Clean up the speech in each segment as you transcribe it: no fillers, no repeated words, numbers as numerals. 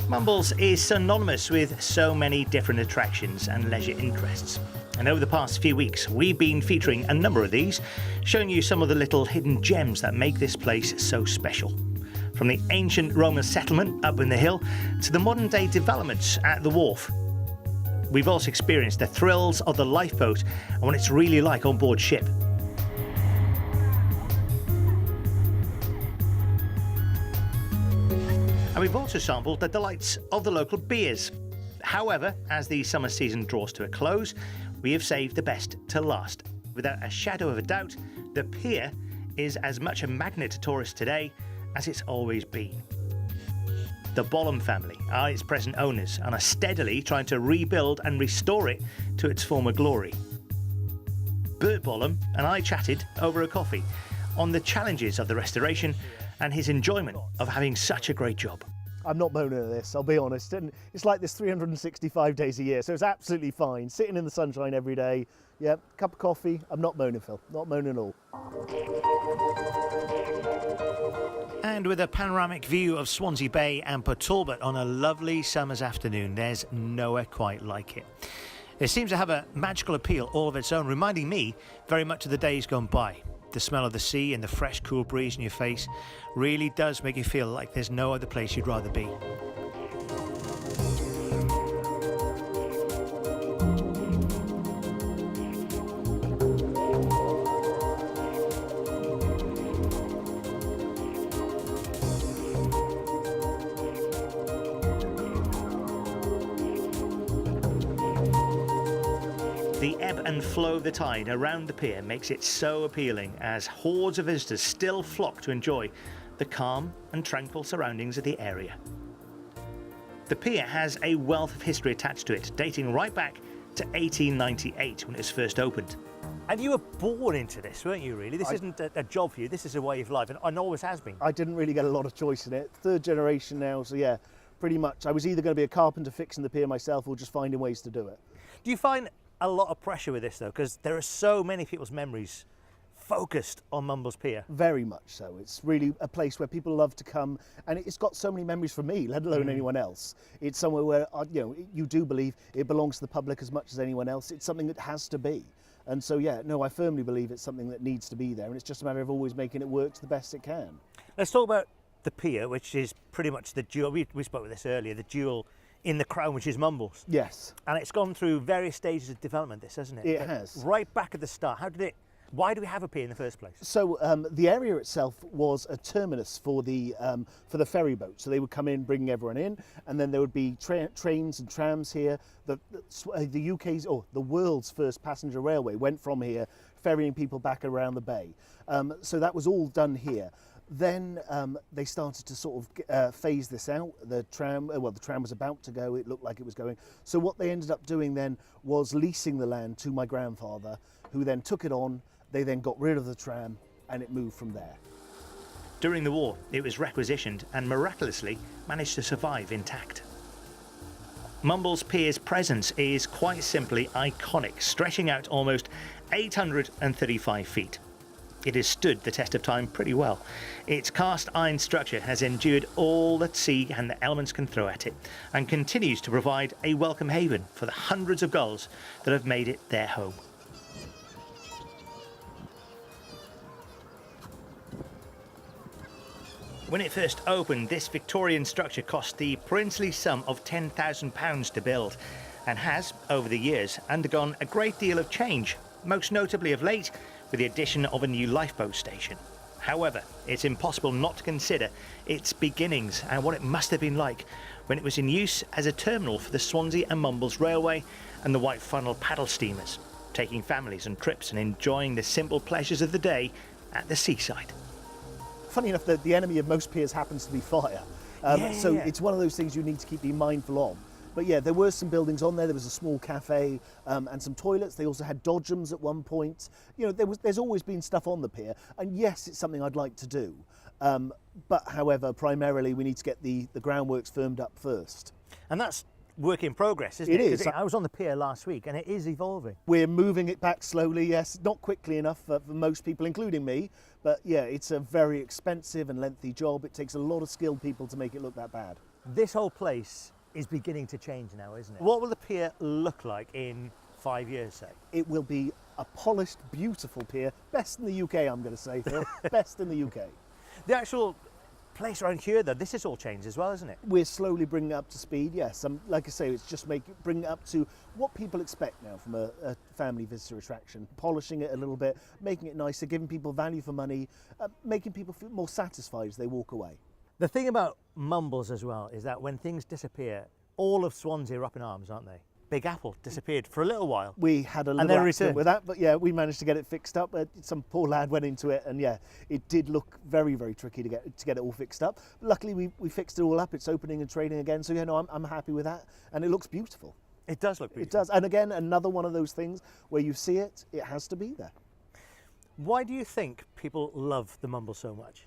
Mumbles is synonymous with so many different attractions and leisure interests. And over the past few weeks, we've been featuring a number of these, showing you some of the little hidden gems that make this place so special. From the ancient Roman settlement up in the hill to the modern day developments at the wharf. We've also experienced the thrills of the lifeboat and what it's really like on board ship. And we've also sampled the delights of the local beers. However, as the summer season draws to a close, we have saved the best to last. Without a shadow of a doubt, the pier is as much a magnet to tourists today as it's always been. The Bollum family are its present owners and are steadily trying to rebuild and restore it to its former glory. Bert Bollum and I chatted over a coffee on the challenges of the restoration and his enjoyment of having such a great job. I'm not moaning at this, I'll be honest. And it's like this 365 days a year, so it's absolutely fine. Sitting in the sunshine every day, yeah, cup of coffee. I'm not moaning, Phil, not moaning at all. And with a panoramic view of Swansea Bay and Port Talbot on a lovely summer's afternoon, there's nowhere quite like it. It seems to have a magical appeal all of its own, reminding me very much of the days gone by. The smell of the sea and the fresh, cool breeze in your face really does make you feel like there's no other place you'd rather be. The ebb and flow of the tide around the pier makes it so appealing as hordes of visitors still flock to enjoy the calm and tranquil surroundings of the area. The pier has a wealth of history attached to it, dating right back to 1898 when it was first opened. And you were born into this, weren't you, really? This isn't a job for you, this is a way of life, and always has been. I didn't really get a lot of choice in it. Third generation now, so yeah, pretty much. I was either going to be a carpenter fixing the pier myself or just finding ways to do it. Do you find a lot of pressure with this though, because there are so many people's memories focused on Mumbles Pier? Very much so. It's really a place where people love to come, and it's got so many memories for me, let alone anyone else. It's somewhere where you do believe it belongs to the public as much as anyone else. It's something that has to be, and so yeah, no, I firmly believe it's something that needs to be there, and it's just a matter of always making it work to the best it can. Let's talk about the pier, which is pretty much the jewel. We spoke about this earlier, the jewel in the crown, which is Mumbles. Yes. And it's gone through various stages of development, this, hasn't it? It has. Right back at the start, why do we have a pier in the first place? So the area itself was a terminus for the ferry boat. So they would come in, bringing everyone in, and then there would be trains and trams here. The UK's, or the world's first passenger railway went from here, ferrying people back around the bay. So that was all done here. Then they started to sort of phase this out. The tram was about to go, it looked like it was going. So what they ended up doing then was leasing the land to my grandfather, who then took it on. They then got rid of the tram and it moved from there. During the war, it was requisitioned and miraculously managed to survive intact. Mumbles Pier's presence is quite simply iconic, stretching out almost 835 feet. It has stood the test of time pretty well. Its cast iron structure has endured all that sea and the elements can throw at it, and continues to provide a welcome haven for the hundreds of gulls that have made it their home. When it first opened, this Victorian structure cost the princely sum of £10,000 to build, and has, over the years, undergone a great deal of change, most notably of late with the addition of a new lifeboat station. However, it's impossible not to consider its beginnings and what it must have been like when it was in use as a terminal for the Swansea and Mumbles Railway and the White Funnel paddle steamers, taking families on trips and enjoying the simple pleasures of the day at the seaside. Funny enough, the enemy of most piers happens to be fire. It's one of those things you need to keep being mindful of. But yeah, there were some buildings on there. There was a small cafe and some toilets. They also had dodgems at one point. There's always been stuff on the pier. And yes, it's something I'd like to do. But however, primarily we need to get the groundworks firmed up first. And that's work in progress, isn't it? It is. I was on the pier last week and it is evolving. We're moving it back slowly, yes. Not quickly enough for most people, including me. But yeah, it's a very expensive and lengthy job. It takes a lot of skilled people to make it look that bad. This whole place is beginning to change now, isn't it? What will the pier look like in 5 years, say? It will be a polished, beautiful pier. Best in the UK, I'm going to say, Phil. Best in the UK. The actual place around here, though, this has all changed as well, isn't it? We're slowly bringing it up to speed, yes. Like I say, it's just bringing it up to what people expect now from a family visitor attraction. Polishing it a little bit, making it nicer, giving people value for money, making people feel more satisfied as they walk away. The thing about Mumbles as well is that when things disappear, all of Swansea are up in arms, aren't they? Big Apple disappeared for a little while. We had a little accident with that, but yeah, we managed to get it fixed up. Some poor lad went into it, and yeah, it did look very, very tricky to get it all fixed up. But luckily, we fixed it all up. It's opening and trading again, so yeah, no, I'm happy with that, and it looks beautiful. It does look beautiful. It does, and again, another one of those things where you see it, it has to be there. Why do you think people love the Mumble so much?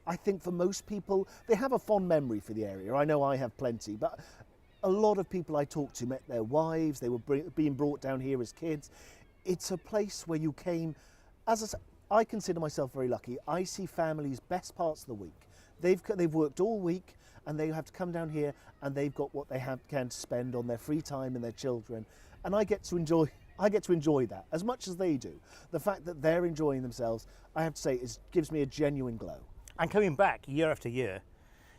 I think for most people, they have a fond memory for the area. I know I have plenty, but a lot of people I talked to met their wives. They were being brought down here as kids. It's a place where you came, I consider myself very lucky. I see families best parts of the week. They've worked all week and they have to come down here and they've got what they can to spend on their free time and their children. And I get to enjoy that as much as they do. The fact that they're enjoying themselves, I have to say, gives me a genuine glow. And coming back year after year,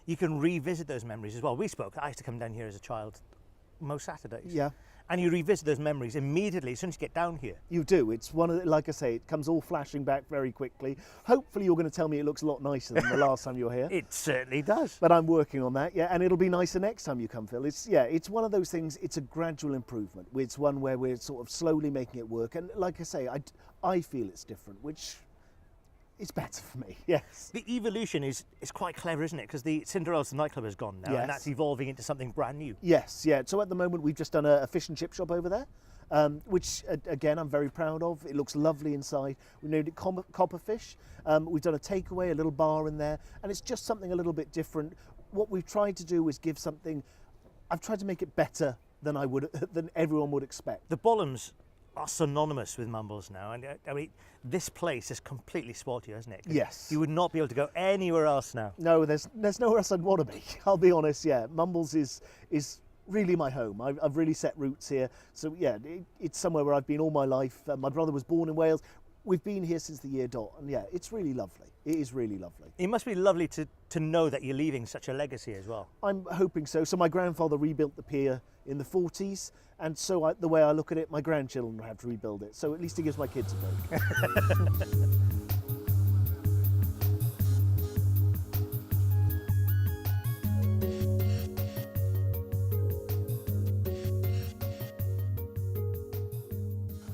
you can revisit those memories as well. I used to come down here as a child most Saturdays. Yeah. And you revisit those memories immediately as soon as you get down here. You do. It's one of the, like I say, it comes all flashing back very quickly. Hopefully you're going to tell me it looks a lot nicer than the last time you were here. It certainly does. But I'm working on that, yeah, and it'll be nicer next time you come, Phil. It's one of those things, it's a gradual improvement. It's one where we're sort of slowly making it work. And like I say, I feel it's different, which it's better for me, yes. The evolution is quite clever, isn't it? Because the Cinderella's nightclub is gone now, yes. And that's evolving into something brand new. Yes, yeah. So at the moment, we've just done a fish and chip shop over there, which, again, I'm very proud of. It looks lovely inside. We named it Copperfish. We've done a takeaway, a little bar in there, and it's just something a little bit different. What we've tried to do is give something, I've tried to make it better than than everyone would expect. The Bollums are synonymous with Mumbles now, and I mean, this place has completely spoilt you, hasn't it? Yes. You would not be able to go anywhere else now. No, there's nowhere else I'd want to be. I'll be honest. Yeah, Mumbles is really my home. I've really set roots here. So yeah, it's somewhere where I've been all my life. My brother was born in Wales. We've been here since the year dot, and yeah, it's really lovely. It is really lovely. It must be lovely to know that you're leaving such a legacy as well. I'm hoping so. So my grandfather rebuilt the pier in the 40s, and so the way I look at it, my grandchildren will have to rebuild it. So at least it gives my kids a break.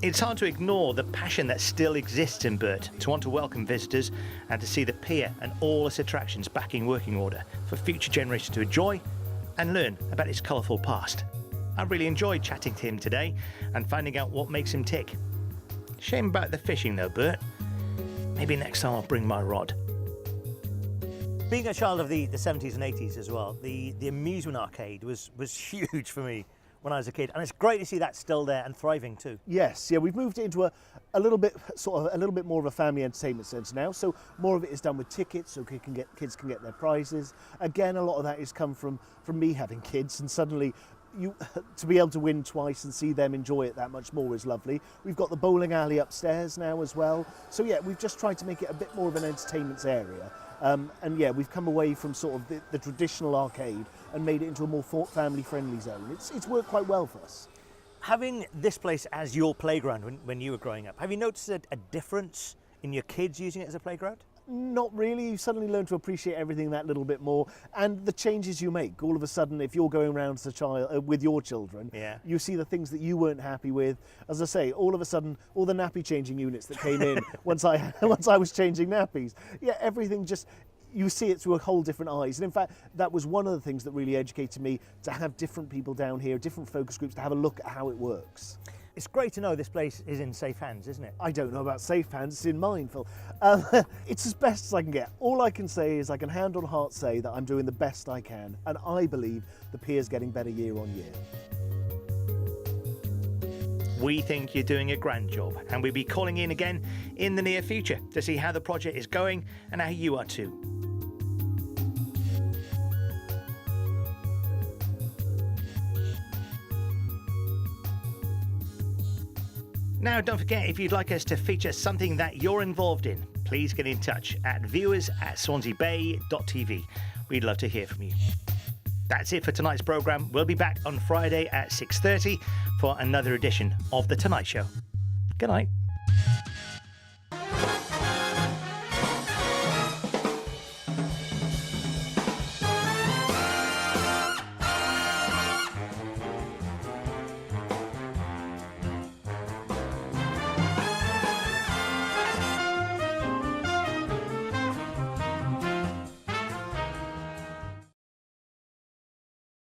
It's hard to ignore the passion that still exists in Burt to want to welcome visitors and to see the pier and all its attractions back in working order for future generations to enjoy and learn about its colourful past. I really enjoyed chatting to him today and finding out what makes him tick. Shame about the fishing though, Burt. Maybe next time I'll bring my rod. Being a child of the 70s and 80s as well, the amusement arcade was huge for me when I was a kid, and it's great to see that still there and thriving too. Yes, yeah, we've moved it into a little bit more of a family entertainment centre now. So more of it is done with tickets, so kids can get their prizes. Again, a lot of that has come from me having kids, and suddenly to be able to win twice and see them enjoy it that much more is lovely. We've got the bowling alley upstairs now as well. So yeah, we've just tried to make it a bit more of an entertainment area. And yeah, we've come away from sort of the traditional arcade and made it into a more family-friendly zone. It's worked quite well for us. Having this place as your playground when you were growing up, have you noticed a difference in your kids using it as a playground? Not really. You suddenly learn to appreciate everything that little bit more, and the changes you make. All of a sudden, if you're going around as a child with your children, yeah, you see the things that you weren't happy with. As I say, all of a sudden, all the nappy changing units that came in once I was changing nappies. Yeah, everything just, you see it through a whole different eyes. And in fact, that was one of the things that really educated me, to have different people down here, different focus groups, to have a look at how it works. It's great to know this place is in safe hands, isn't it? I don't know about safe hands, it's in mine, Phil. It's as best as I can get. All I can say is I can hand on heart say that I'm doing the best I can, and I believe the pier's getting better year on year. We think you're doing a grand job, and we'll be calling in again in the near future to see how the project is going and how you are too. Now, don't forget, if you'd like us to feature something that you're involved in, please get in touch at viewers@swansea.bay.tv. We'd love to hear from you. That's it for tonight's programme. We'll be back on Friday at 6:30 for another edition of The Tonight Show. Good night.